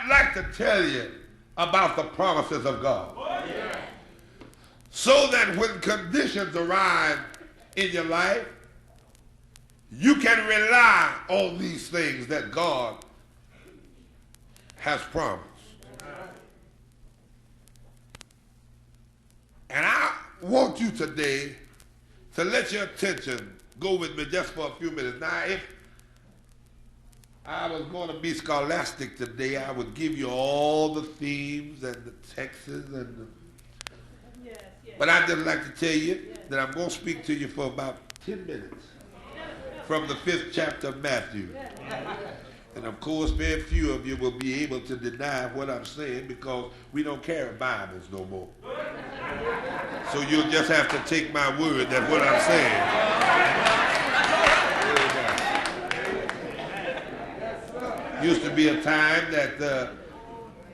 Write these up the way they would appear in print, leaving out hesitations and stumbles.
I'd like to tell you about the promises of God. So that when conditions arise in your life, you can rely on these things that God has promised. And I want you today to let your attention go with me just for a few minutes. Now, if I was going to be scholastic today, I would give you all the themes and the texts and the... But I'd just like to tell you that I'm going to speak to you for about 10 minutes from the 5th chapter of Matthew. And of course, very few of you will be able to deny what I'm saying because we don't carry Bibles no more. So you'll just have to take my word that what I'm saying. Used to be a time that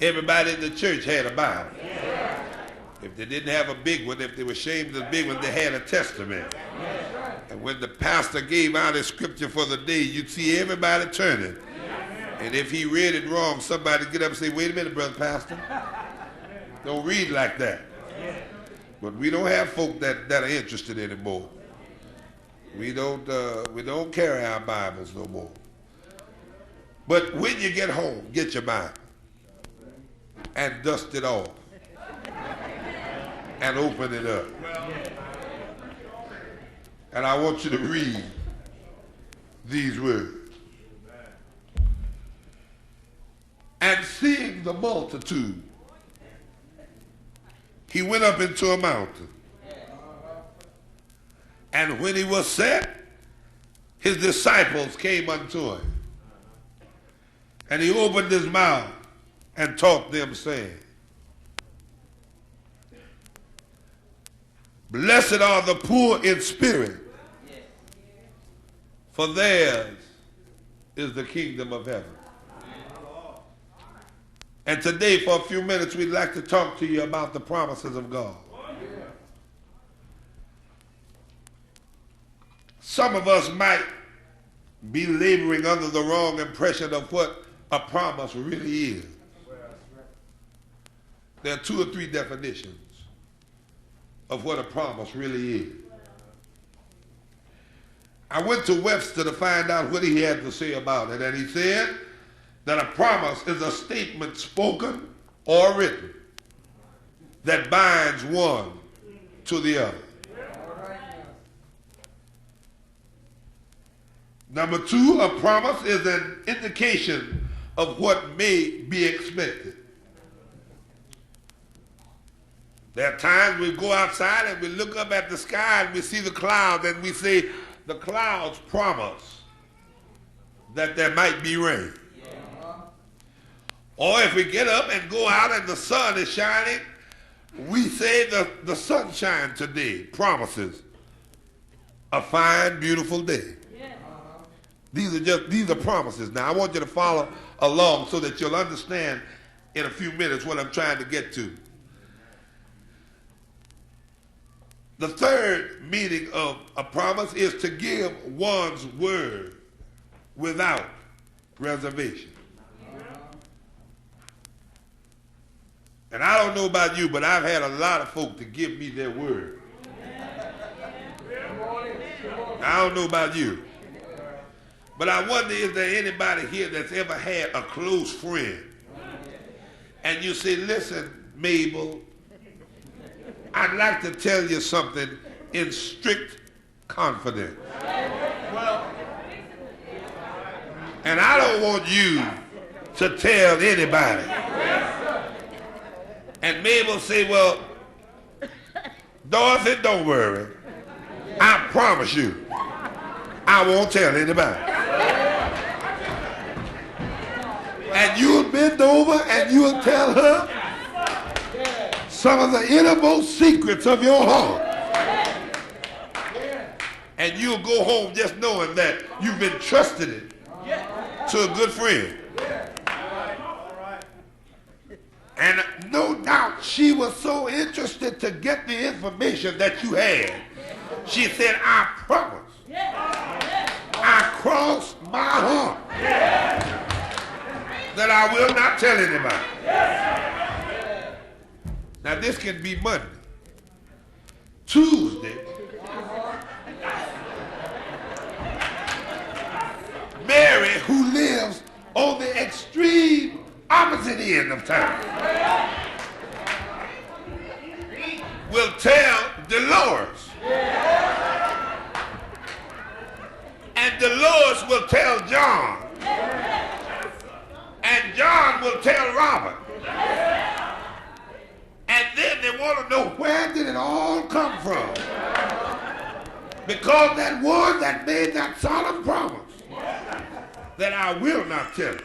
everybody in the church had a Bible. If they didn't have a big one, if they were ashamed of the big one, they had a Testament. And when the pastor gave out his scripture for the day, you'd see everybody turning. And if he read it wrong, somebody would get up and say, wait a minute, brother pastor. Don't read like that. But we don't have folk that are interested anymore. We don't carry our Bibles no more. But when you get home, get your Bible and dust it off and open it up. And I want you to read these words. And seeing the multitude, he went up into a mountain. And when he was set, his disciples came unto him. And he opened his mouth and taught them, saying, Blessed are the poor in spirit, for theirs is the kingdom of heaven. And today, for a few minutes, we'd like to talk to you about the promises of God. Some of us might be laboring under the wrong impression of what a promise really is. There are 2 or 3 definitions of what a promise really is. I went to Webster to find out what he had to say about it, and he said that a promise is a statement spoken or written that binds one to the other. Number 2, a promise is an indication of what may be expected. There are times we go outside and we look up at the sky and we see the clouds and we say, the clouds promise that there might be rain. Or if we get up and go out and the sun is shining, we say the sunshine today promises a fine, beautiful day. These are promises. Now, I want you to follow along so that you'll understand in a few minutes what I'm trying to get to. The third meaning of a promise is to give one's word without reservation. And I don't know about you, but I've had a lot of folk to give me their word. I don't know about you. But I wonder, is there anybody here that's ever had a close friend? And you say, listen, Mabel, I'd like to tell you something in strict confidence. And I don't want you to tell anybody. And Mabel say, well, Dorothy, don't worry. I promise you, I won't tell anybody. And you'll bend over and you'll tell her some of the innermost secrets of your heart. And you'll go home just knowing that you've entrusted it to a good friend. And no doubt she was so interested to get the information that you had. She said, I promise. I cross my heart. that I will not tell anybody. Now this can be Monday. Tuesday, Mary, who lives on the extreme opposite end of town, will tell Dolores. And Dolores will tell John. And John will tell Robert. And then they want to know, where did it all come from? Because that one that made that solemn promise that I will not tell it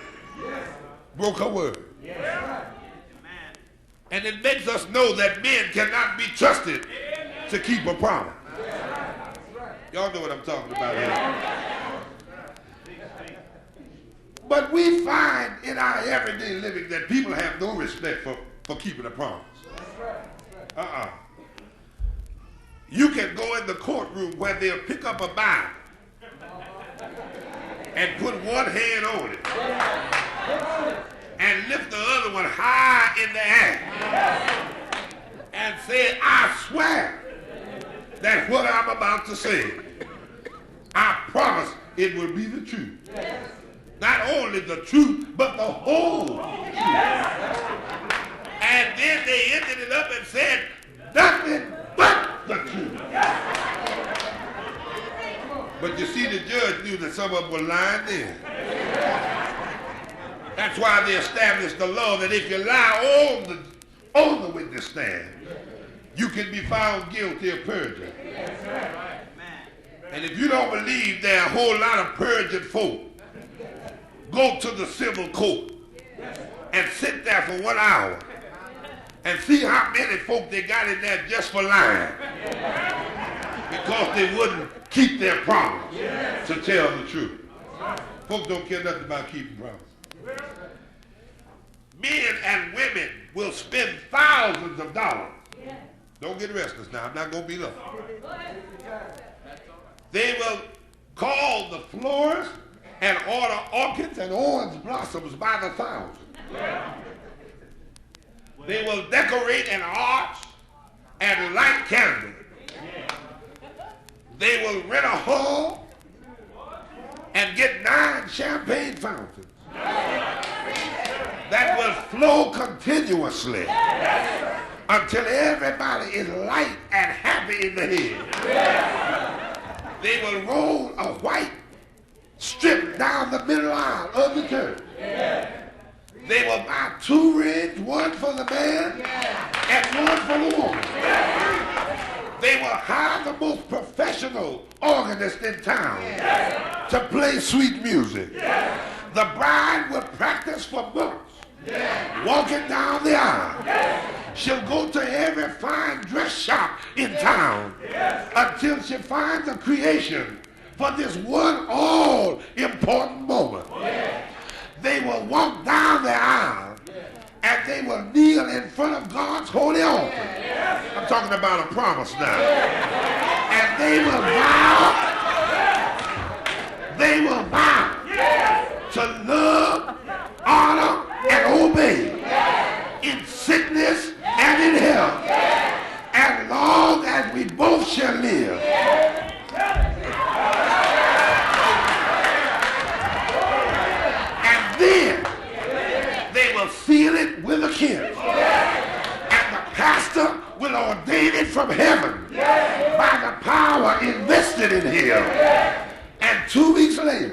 broke her word. And it makes us know that men cannot be trusted to keep a promise. Y'all know what I'm talking about here. But we find in our everyday living that people have no respect for keeping a promise. You can go in the courtroom where they'll pick up a Bible and put one hand on it and lift the other one high in the air and say, I swear that what I'm about to say, I promise it will be the truth. Not only the truth, but the whole truth. And then they ended it up and said, nothing but the truth. But you see, the judge knew that some of them were lying then. That's why they established the law that if you lie on the witness stand, you can be found guilty of perjury. And if you don't believe there are a whole lot of perjured folk, go to the civil court and sit there for 1 hour and see how many folk they got in there just for lying because they wouldn't keep their promise to tell the truth. Folks don't care nothing about keeping promises. Men and women will spend thousands of dollars. Don't get restless now. I'm not going to be long. They will call the florist and order orchids and orange blossoms by the thousand. They will decorate an arch and light candles. They will rent a hall and get 9 champagne fountains that will flow continuously until everybody is light and happy in the head. They will roll a white strip down the middle aisle of the church. They will buy 2 rings, one for the man and one for the woman. They will hire the most professional organist in town to play sweet music. The bride will practice for months, walking down the aisle. She'll go to every fine dress shop in town until she finds a creation for this one all-important moment. They will walk down the aisle and they will kneel in front of God's holy altar. I'm talking about a promise now. And they will vow to love, honor, and obey in sickness and in health, as long as we both shall live. And then they will seal it with a kiss. And the pastor will ordain it from heaven by the power invested in him. And 2 weeks later,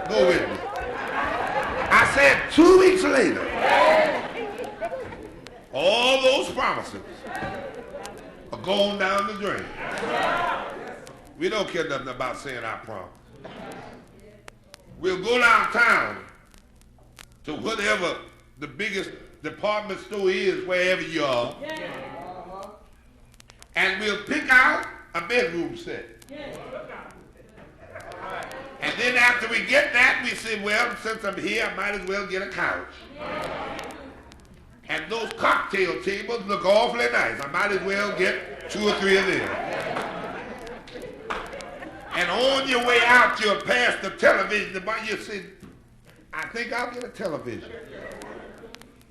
go with me. I said 2 weeks later, all those promises are going down the drain. We don't care nothing about saying I promise. We'll go downtown to whatever the biggest department store is, wherever you are, and we'll pick out a bedroom set. And then after we get that, we say, well, since I'm here, I might as well get a couch. And those cocktail tables look awfully nice. I might as well get 2 or 3 of them. And on your way out, you'll pass the television. You say, I think I'll get a television.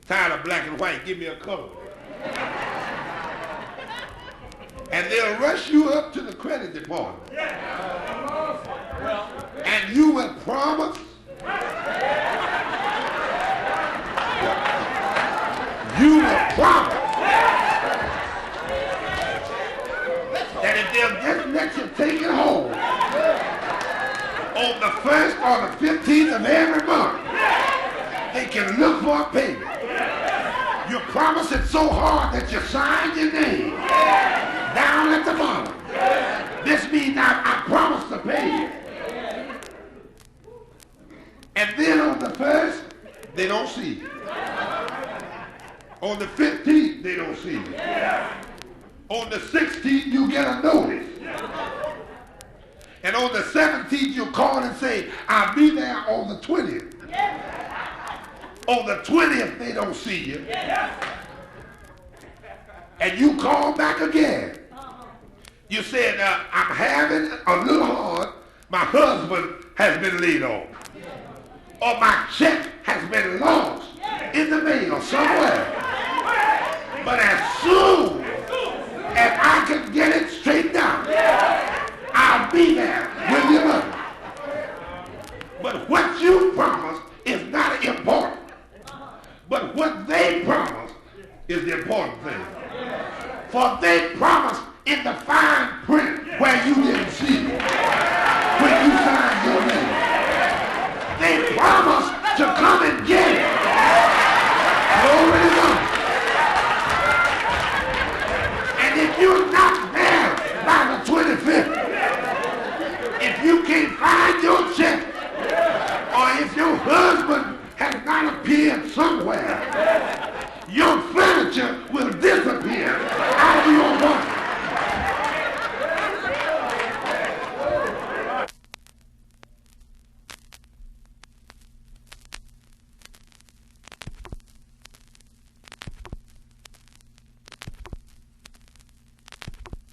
Tired of black and white, give me a color. And they'll rush you up to the credit department. And you will promise. You will promise that if they'll just let you take it home on the 1st or the 15th of every month, they can look for a payment. You promise it so hard that you sign your name down at the bottom. This means I promise to pay you. And then on the 1st, they don't see you. On the 15th, they don't see you. On the 16th, you get a notice. And on the 17th, you call and say, I'll be there on the 20th. On the 20th, they don't see you. And you call back again. You said, I'm having a little hard. My husband has been laid off. Or my check has been lost in the mail somewhere. But as soon as I can get it straightened out, I'll be there with your money. But what you promised is not important. But what they promised is the important thing. For they promised in the fine print where you didn't see it when you signed your name. They promised to come and get it. Glory to God. And if you're not there by the 25th, if you can't find your check, or if your husband has not appeared somewhere, your